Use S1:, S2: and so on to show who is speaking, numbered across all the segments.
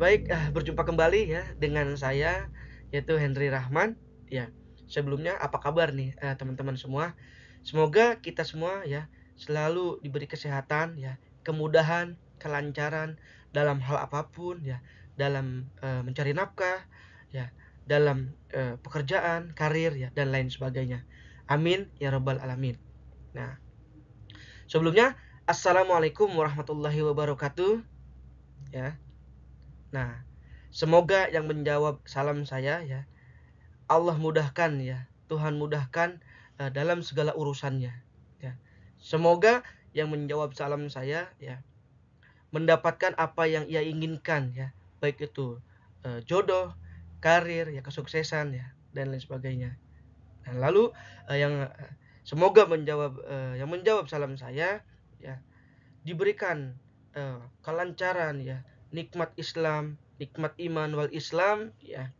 S1: Baik, berjumpa kembali ya dengan saya, yaitu Henry Rahman. Ya, sebelumnya apa kabar nih, teman-teman semua? Semoga kita semua ya selalu diberi kesehatan ya, kemudahan, kelancaran dalam hal apapun ya, dalam, mencari nafkah ya, dalam, pekerjaan, karir ya, dan lain sebagainya. Amin ya rabbal alamin. Nah, sebelumnya assalamualaikum warahmatullahi wabarakatuh ya. Nah, semoga yang menjawab salam saya ya, Allah mudahkan ya, Tuhan mudahkan, dalam segala urusannya ya. Semoga yang menjawab salam saya ya, mendapatkan apa yang ia inginkan ya, baik itu, jodoh, karir ya, kesuksesan ya, dan lain sebagainya. Nah lalu, semoga yang menjawab salam saya ya, diberikan, kelancaran ya, nikmat Islam, nikmat iman wal Islam ya,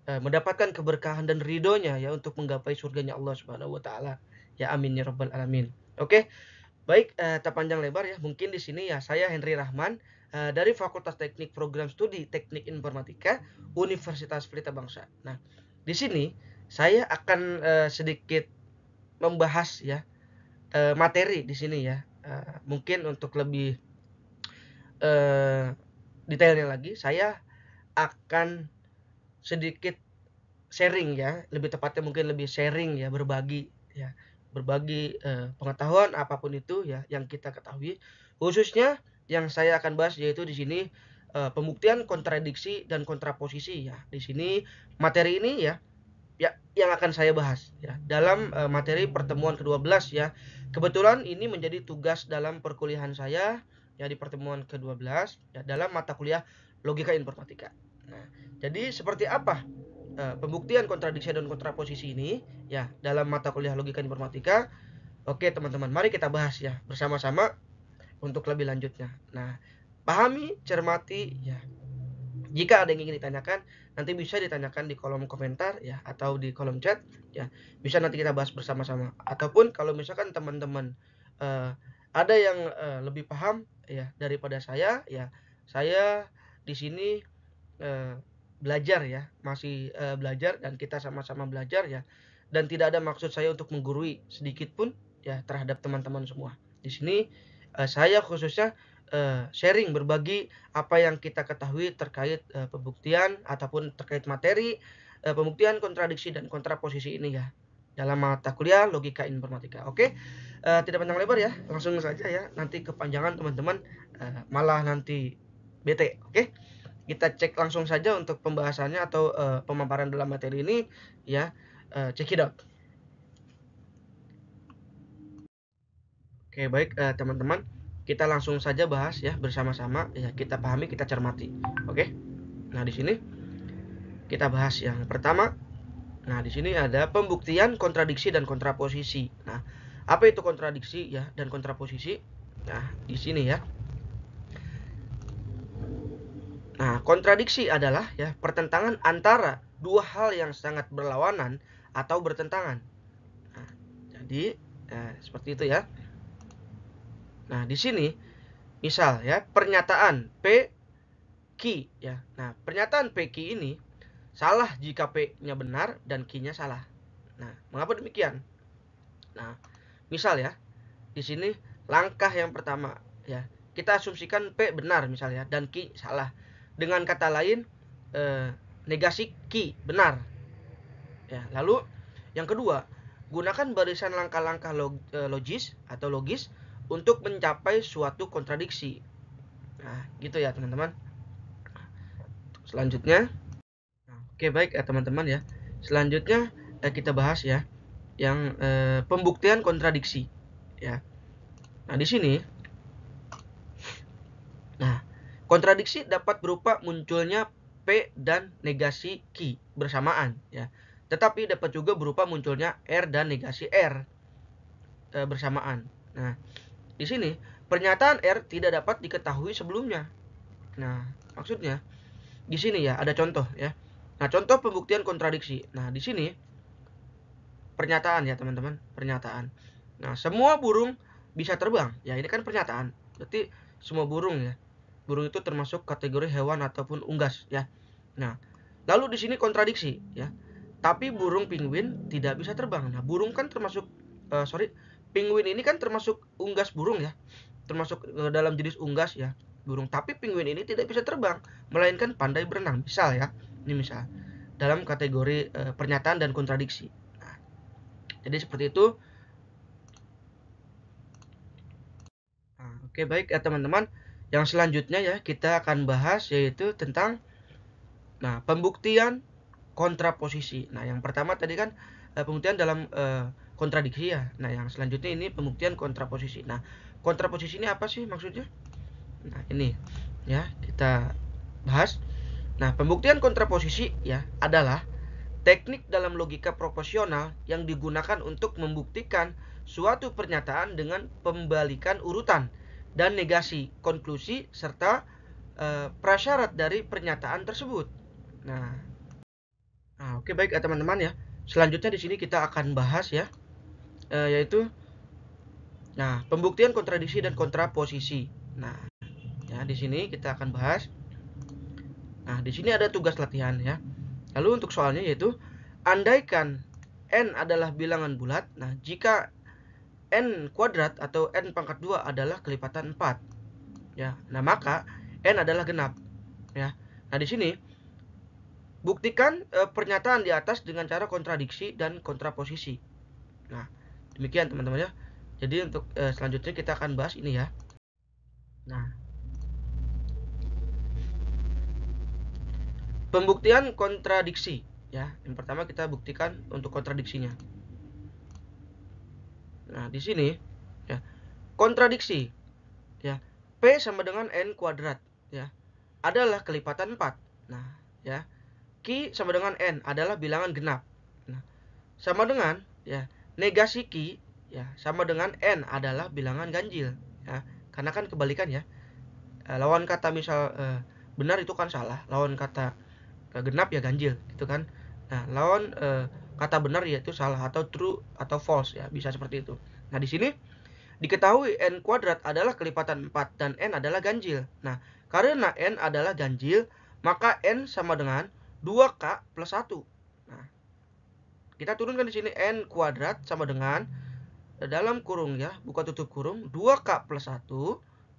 S1: mendapatkan keberkahan dan ridhonya ya untuk menggapai surganya Allah Subhanahu wa taala. Ya amin ya rabbal alamin. Oke, baik, tak panjang lebar ya, mungkin di sini ya saya Henry Rahman, dari Fakultas Teknik Program Studi Teknik Informatika Universitas Pelita Bangsa. Nah, di sini saya akan, sedikit membahas ya, materi di sini ya, mungkin untuk lebih, eee, detailnya lagi saya akan sedikit sharing ya, lebih tepatnya mungkin lebih sharing ya, berbagi ya, berbagi, pengetahuan apapun itu ya yang kita ketahui. Khususnya yang saya akan bahas yaitu di sini, pembuktian kontradiksi dan kontraposisi ya. Di sini materi ini ya, yang akan saya bahas ya dalam, materi pertemuan ke-12 ya. Kebetulan ini menjadi tugas dalam perkuliahan saya ya di pertemuan ke-12 ya dalam mata kuliah Logika Informatika. Nah, jadi seperti apa pembuktian kontradiksi dan kontraposisi ini ya dalam mata kuliah Logika Informatika? Oke teman-teman, mari kita bahas ya bersama-sama untuk lebih lanjutnya. Nah, pahami, cermati ya. Jika ada yang ingin ditanyakan, nanti bisa ditanyakan di kolom komentar ya atau di kolom chat ya. Bisa nanti kita bahas bersama-sama. Ataupun kalau misalkan teman-teman eh, ada yang lebih paham ya daripada saya ya, saya di sini eh, belajar ya, masih, belajar dan kita sama-sama belajar ya, dan tidak ada maksud saya untuk menggurui sedikit pun ya terhadap teman-teman semua. Di sini, saya khususnya, sharing, berbagi apa yang kita ketahui terkait, pembuktian ataupun terkait materi, pembuktian kontradiksi dan kontraposisi ini ya, dalam mata kuliah Logika Informatika. Oke, tidak panjang lebar ya, langsung saja ya, nanti kepanjangan teman-teman, malah nanti bete, oke? Kita cek langsung saja untuk pembahasannya atau, pemaparan dalam materi ini ya, check it out. Oke baik, teman-teman, kita langsung saja bahas ya bersama-sama ya, kita pahami, kita cermati. Oke? Nah, di sini kita bahas yang pertama. Nah, di sini ada pembuktian kontradiksi dan kontraposisi. Nah, apa itu kontradiksi ya dan kontraposisi? Nah, di sini ya. Nah, kontradiksi adalah ya pertentangan antara dua hal yang sangat berlawanan atau bertentangan. Nah, jadi seperti itu ya. Nah, di sini misal ya pernyataan P Q ya. Nah, pernyataan P Q ini salah jika P-nya benar dan Q-nya salah. Nah, mengapa demikian? Nah, misal ya, di sini langkah yang pertama ya, kita asumsikan P benar misalnya dan Q salah. Dengan kata lain, negasi Q benar. Ya, lalu yang kedua, gunakan barisan langkah-langkah logis atau logis untuk mencapai suatu kontradiksi. Nah, gitu ya teman-teman. Selanjutnya, nah, oke baik ya teman-teman ya. Selanjutnya kita bahas ya yang pembuktian kontradiksi ya. Nah, di sini nah, kontradiksi dapat berupa munculnya P dan negasi Q bersamaan ya. Tetapi dapat juga berupa munculnya R dan negasi R bersamaan. Nah, di sini pernyataan R tidak dapat diketahui sebelumnya. Nah, maksudnya di sini ya ada contoh ya. Nah, contoh pembuktian kontradiksi. Nah, di sini pernyataan ya teman-teman, pernyataan. Nah, semua burung bisa terbang. Ya, ini kan pernyataan. Berarti semua burung ya. burung itu termasuk kategori hewan ataupun unggas ya. Nah, lalu di sini kontradiksi ya. Tapi burung penguin tidak bisa terbang. Nah, burung kan termasuk penguin ini kan termasuk unggas burung ya. Termasuk dalam jenis unggas ya, burung. Tapi penguin ini tidak bisa terbang, melainkan pandai berenang. Misal ya. Ini misal dalam kategori pernyataan dan kontradiksi. Nah, jadi seperti itu. Nah, oke, baik ya teman-teman. Yang selanjutnya ya kita akan bahas yaitu tentang pembuktian kontraposisi. Nah, yang pertama tadi kan pembuktian dalam kontradiksi ya. Nah, yang selanjutnya ini pembuktian kontraposisi. Nah, kontraposisi ini apa sih maksudnya? Nah, ini ya kita bahas. Nah, pembuktian kontraposisi ya adalah teknik dalam logika proporsional yang digunakan untuk membuktikan suatu pernyataan dengan pembalikan urutan dan negasi konklusi serta prasyarat dari pernyataan tersebut. Nah, oke, baik ya teman-teman ya. Selanjutnya di sini kita akan bahas ya, yaitu pembuktian kontradiksi dan kontraposisi. Nah, ya di sini kita akan bahas. Nah, di sini ada tugas latihan ya. Lalu untuk soalnya yaitu andaikan n adalah bilangan bulat. Nah, jika n kuadrat atau n pangkat 2 adalah kelipatan 4 ya. Nah, maka n adalah genap ya. Nah, di sini buktikan pernyataan di atas dengan cara kontradiksi dan kontraposisi. Nah, demikian teman-teman ya. Jadi untuk selanjutnya kita akan bahas ini ya. Nah, pembuktian kontradiksi ya. Yang pertama kita buktikan untuk kontradiksinya. Nah, di sini ya, kontradiksi ya, P sama dengan N kuadrat ya, adalah kelipatan 4. Nah, ya, Q sama dengan N adalah bilangan genap. Nah, sama dengan ya, negasi Q ya sama dengan N adalah bilangan ganjil ya. Karena kan kebalikan ya. Lawan kata misal benar itu kan salah, lawan kata genap ya ganjil gitu kan. Nah, lawan kata benar yaitu salah atau true atau false ya, bisa seperti itu. Nah, di sini diketahui n kuadrat adalah kelipatan 4 dan n adalah ganjil. Nah, karena n adalah ganjil, maka n sama dengan 2k plus 1. Nah, kita turunkan di sini n kuadrat sama dengan dalam kurung ya, buka tutup kurung 2k plus 1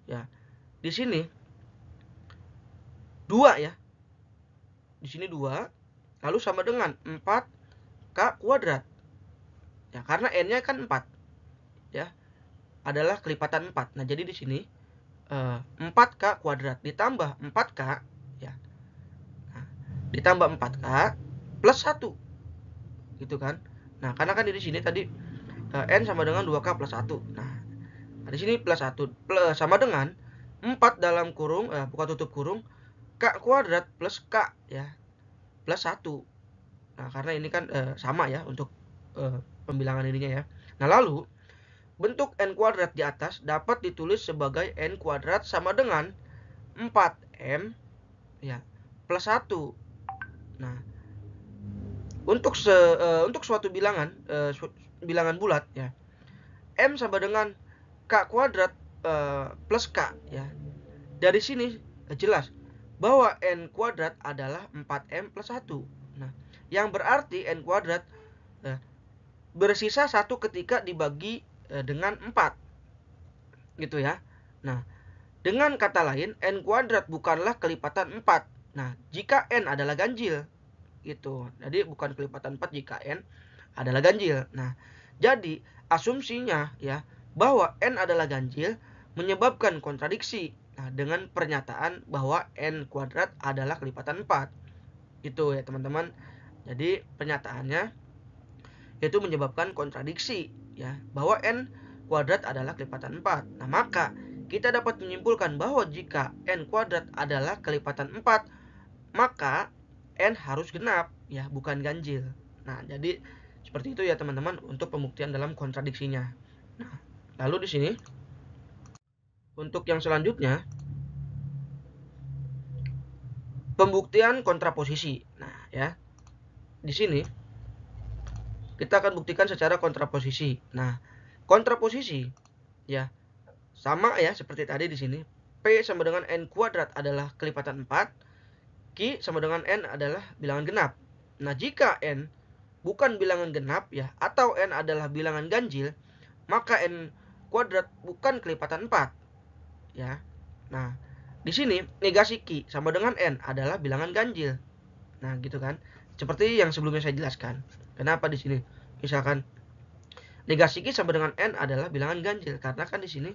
S1: ya. Di sini 2 ya. Di sini 2 lalu sama dengan 4k kuadrat. Ya, karena n-nya kan 4. Ya. Adalah kelipatan 4. Nah, jadi di sini 4k kuadrat ditambah 4k ya. Nah, ditambah 4k plus 1. Gitu kan. Nah, karena kan di sini tadi n sama dengan 2k plus 1. Nah, di sini plus 1 plus sama dengan 4 dalam kurung buka tutup kurung k kuadrat plus k ya. Plus 1. Nah, karena ini kan sama ya untuk pembilangan ininya ya. Nah, lalu bentuk n kuadrat di atas dapat ditulis sebagai n kuadrat sama dengan 4m ya plus 1. Nah, untuk suatu bilangan bilangan bulat ya, m sama dengan k kuadrat plus k ya. Dari sini jelas bahwa n kuadrat adalah 4m plus 1. Nah, yang berarti n kuadrat bersisa 1 ketika dibagi dengan 4 gitu ya. Nah, dengan kata lain n kuadrat bukanlah kelipatan 4. Nah, jika n adalah ganjil gitu. Jadi bukan kelipatan 4 jika n adalah ganjil. Nah, jadi asumsinya ya bahwa n adalah ganjil menyebabkan kontradiksi dengan pernyataan bahwa n kuadrat adalah kelipatan 4. Itu ya teman-teman. Jadi pernyataannya itu menyebabkan kontradiksi ya, bahwa n kuadrat adalah kelipatan 4. Nah, maka kita dapat menyimpulkan bahwa jika n kuadrat adalah kelipatan 4, maka n harus genap ya, bukan ganjil. Nah, jadi seperti itu ya teman-teman untuk pembuktian dalam kontradiksinya. Nah, lalu di sini untuk yang selanjutnya pembuktian kontraposisi. Nah, ya. Di sini kita akan buktikan secara kontraposisi. Nah, kontraposisi ya sama ya seperti tadi di sini. P sama dengan N kuadrat adalah kelipatan 4, Q sama dengan N adalah bilangan genap. Nah, jika N bukan bilangan genap ya, atau N adalah bilangan ganjil, maka N kuadrat bukan kelipatan 4 ya. Nah, di sini negasi Q sama dengan N adalah bilangan ganjil. Nah, gitu kan. Seperti yang sebelumnya saya jelaskan. Kenapa di sini? Misalkan negasi Q sama dengan N adalah bilangan ganjil, karena kan di sini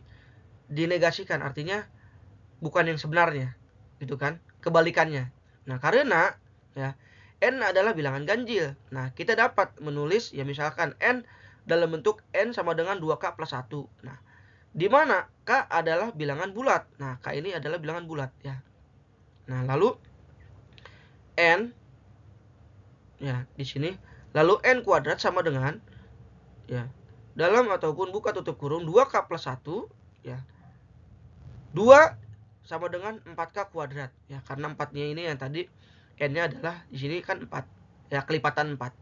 S1: dinegasikan, artinya bukan yang sebenarnya, gitu kan? Kebalikannya. Nah, karena ya N adalah bilangan ganjil. Nah, kita dapat menulis ya misalkan N dalam bentuk N sama dengan 2K plus 1. Nah, di mana K adalah bilangan bulat. Nah, K ini adalah bilangan bulat ya. Nah, lalu N ya di sini, lalu N kuadrat sama dengan ya dalam ataupun buka tutup kurung 2K plus 1 ya. 2 sama dengan 4K kuadrat ya, karena 4-nya ini yang tadi N-nya adalah di sini kan 4 ya, kelipatan 4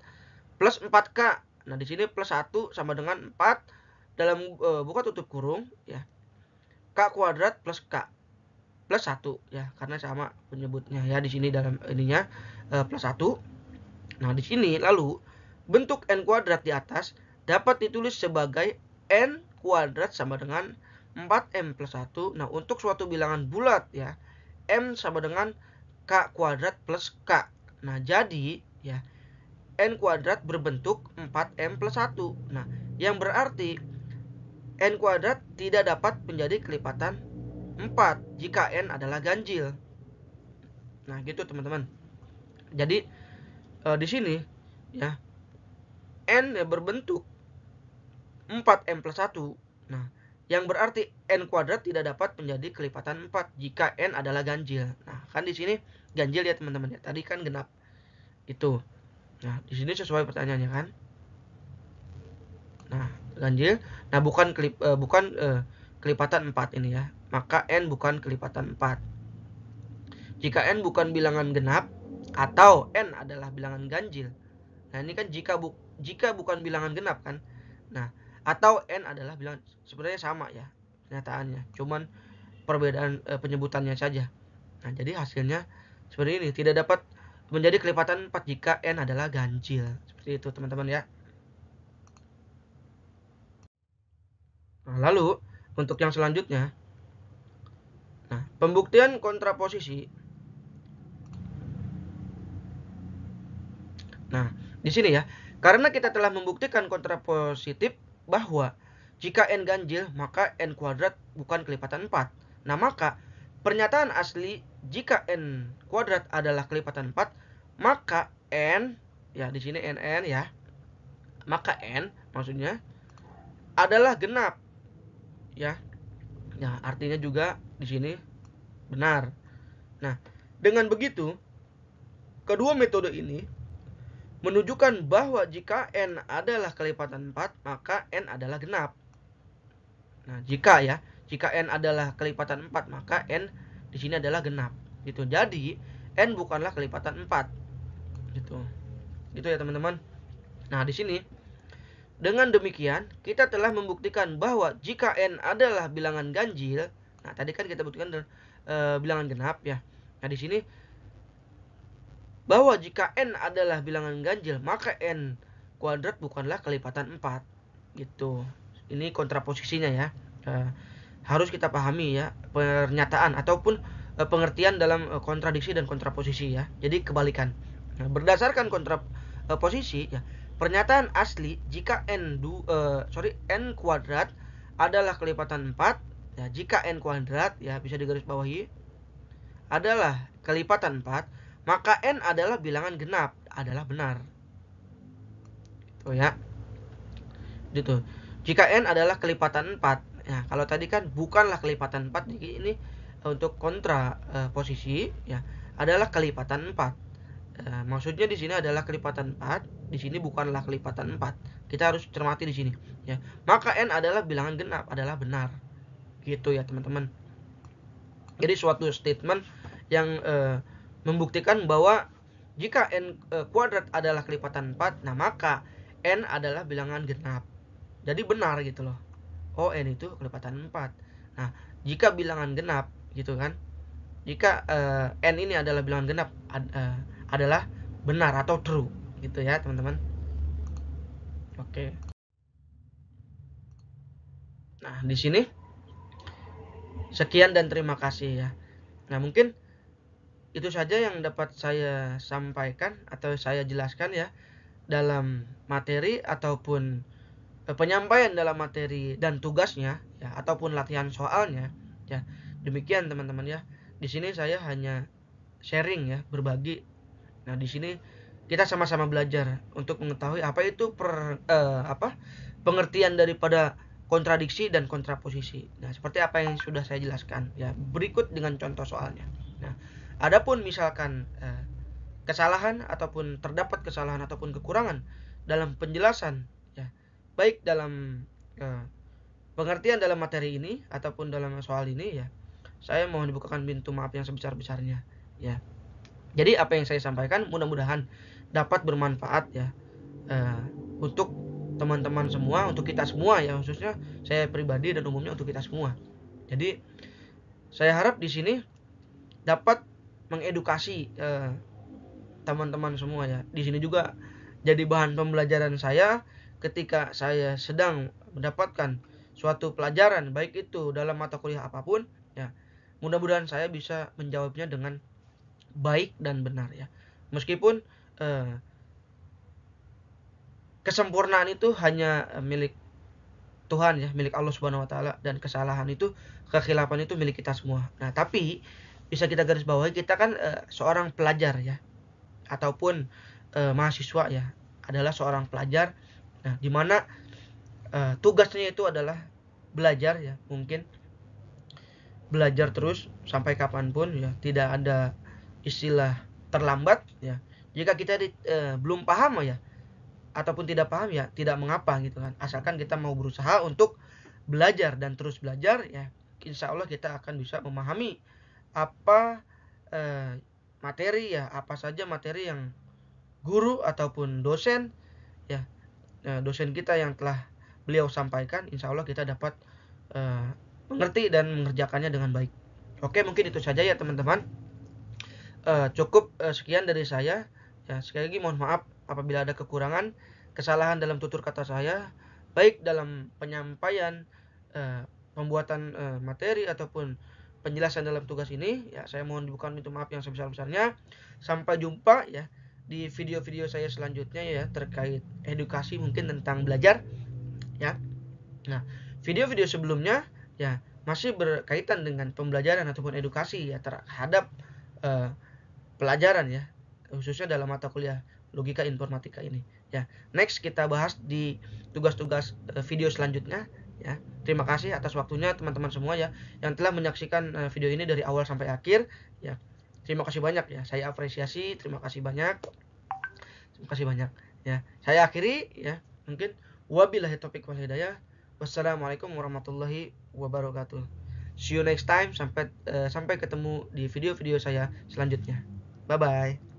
S1: plus 4K. Nah, di sini plus 1 sama dengan 4 dalam buka tutup kurung ya, K kuadrat plus K plus 1 ya, karena sama penyebutnya ya, di sini dalam ininya plus 1. Nah, di sini lalu bentuk N kuadrat di atas dapat ditulis sebagai N kuadrat sama dengan 4M plus 1. Nah, untuk suatu bilangan bulat ya, M sama dengan K kuadrat plus K. Nah, jadi ya N kuadrat berbentuk 4M plus 1. Nah, yang berarti N kuadrat tidak dapat menjadi kelipatan 4 jika N adalah ganjil. Nah, gitu teman-teman. Jadi di sini ya N ya berbentuk 4M plus 1. Nah, yang berarti N kuadrat tidak dapat menjadi kelipatan 4 jika N adalah ganjil. Nah, kan di sini ganjil ya teman-teman ya. Tadi kan genap. Itu. Nah, di sini sesuai pertanyaannya kan. Nah, ganjil. Nah, bukan kelipatan 4 ini ya. Maka N bukan kelipatan 4. Jika N bukan bilangan genap atau N adalah bilangan ganjil. Nah, ini kan jika bukan bilangan genap kan. Nah, atau N adalah bilangan, sebenarnya sama ya kenyataannya, cuman perbedaan penyebutannya saja. Nah, jadi hasilnya seperti ini, tidak dapat menjadi kelipatan 4 jika N adalah ganjil. Seperti itu teman-teman ya. Nah, lalu untuk yang selanjutnya, nah, pembuktian kontraposisi. Nah, di sini ya, karena kita telah membuktikan kontrapositif bahwa jika N ganjil, maka N kuadrat bukan kelipatan 4. Nah, maka pernyataan asli jika N kuadrat adalah kelipatan 4, maka N, ya di sini NN ya, maka N maksudnya adalah genap. Ya. Nah, artinya juga di sini benar. Nah, dengan begitu, kedua metode ini menunjukkan bahwa jika N adalah kelipatan 4, maka N adalah genap. Nah, jika N adalah kelipatan 4, maka N di sini adalah genap. Gitu. Jadi, N bukanlah kelipatan 4. Gitu. Gitu ya, teman-teman. Nah, di sini dengan demikian kita telah membuktikan bahwa jika N adalah bilangan ganjil, nah tadi kan kita buktikan bilangan genap ya. Nah, di sini bahwa jika N adalah bilangan ganjil, maka N kuadrat bukanlah kelipatan 4. Gitu. Ini kontraposisinya ya. Harus kita pahami ya pernyataan ataupun pengertian dalam kontradiksi dan kontraposisi ya. Jadi kebalikan. Nah, berdasarkan kontraposisi ya, pernyataan asli jika N kuadrat adalah kelipatan 4 ya, jika N kuadrat ya bisa digarisbawahi adalah kelipatan 4, maka N adalah bilangan genap, adalah benar. Gitu ya. Gitu. Jika N adalah kelipatan 4. Ya, kalau tadi kan bukanlah kelipatan 4, jadi ini untuk kontra posisi ya adalah kelipatan 4. Maksudnya di sini adalah kelipatan 4, di sini bukanlah kelipatan 4. Kita harus cermati di sini ya. Maka N adalah bilangan genap, adalah benar. Gitu ya, teman-teman. Jadi suatu statement yang membuktikan bahwa jika N kuadrat adalah kelipatan 4, nah maka N adalah bilangan genap. Jadi benar gitu loh. Oh, N itu kelipatan 4. Nah, jika bilangan genap, gitu kan. Jika n ini adalah bilangan genap, adalah benar atau true gitu ya teman-teman. Oke. Nah, di sini sekian dan terima kasih ya. Nah, mungkin itu saja yang dapat saya sampaikan atau saya jelaskan ya dalam materi ataupun penyampaian dalam materi dan tugasnya ya ataupun latihan soalnya ya. Demikian teman-teman ya. Di sini saya hanya sharing ya, berbagi. Nah, di sini kita sama-sama belajar untuk mengetahui apa itu pengertian daripada kontradiksi dan kontraposisi. Nah, seperti apa yang sudah saya jelaskan ya, berikut dengan contoh soalnya. Nah, adapun misalkan kesalahan ataupun terdapat kesalahan ataupun kekurangan dalam penjelasan ya, baik dalam pengertian dalam materi ini ataupun dalam soal ini ya, saya mohon dibukakan pintu maaf yang sebesar-besarnya ya. Jadi apa yang saya sampaikan mudah-mudahan dapat bermanfaat ya untuk teman-teman semua, untuk kita semua ya, khususnya saya pribadi dan umumnya untuk kita semua. Jadi saya harap di sini dapat mengedukasi teman-teman semua ya. Di sini juga jadi bahan pembelajaran saya ketika saya sedang mendapatkan suatu pelajaran, baik itu dalam mata kuliah apapun ya. Mudah-mudahan saya bisa menjawabnya dengan baik dan benar ya. Meskipun kesempurnaan itu hanya milik Tuhan ya, milik Allah Subhanahu wa taala, dan kesalahan itu, kekhilafan itu milik kita semua. Nah, tapi bisa kita garis bawahi kita kan seorang pelajar ya ataupun mahasiswa ya, adalah seorang pelajar. Nah, di mana tugasnya itu adalah belajar ya, mungkin belajar terus sampai kapanpun ya, tidak ada istilah terlambat ya. Jika kita belum paham ya ataupun tidak paham ya tidak mengapa gitu kan, asalkan kita mau berusaha untuk belajar dan terus belajar ya, insya Allah kita akan bisa memahami apa materi ya, apa saja materi yang guru ataupun dosen ya, dosen kita yang telah beliau sampaikan, insya Allah kita dapat mengerti dan mengerjakannya dengan baik. Oke, mungkin itu saja ya teman-teman. Cukup sekian dari saya ya. Sekali lagi mohon maaf apabila ada kekurangan, kesalahan dalam tutur kata saya, baik dalam penyampaian pembuatan materi ataupun penjelasan dalam tugas ini ya. Saya mohon dibukakan pintu maaf yang sebesar-besarnya. Sampai jumpa ya di video-video saya selanjutnya ya, terkait edukasi mungkin tentang belajar ya. Nah, video-video sebelumnya ya masih berkaitan dengan pembelajaran ataupun edukasi ya terhadap pelajaran ya, khususnya dalam mata kuliah logika informatika ini ya. Next kita bahas di tugas-tugas video selanjutnya ya. Terima kasih atas waktunya teman-teman semua ya yang telah menyaksikan video ini dari awal sampai akhir ya. Terima kasih banyak ya, saya apresiasi, terima kasih banyak. Terima kasih banyak ya. Saya akhiri ya, mungkin wabillahi taufik wal hidayah. Wassalamualaikum warahmatullahi wabarakatuh. See you next time, sampai ketemu di video-video saya selanjutnya. Bye bye.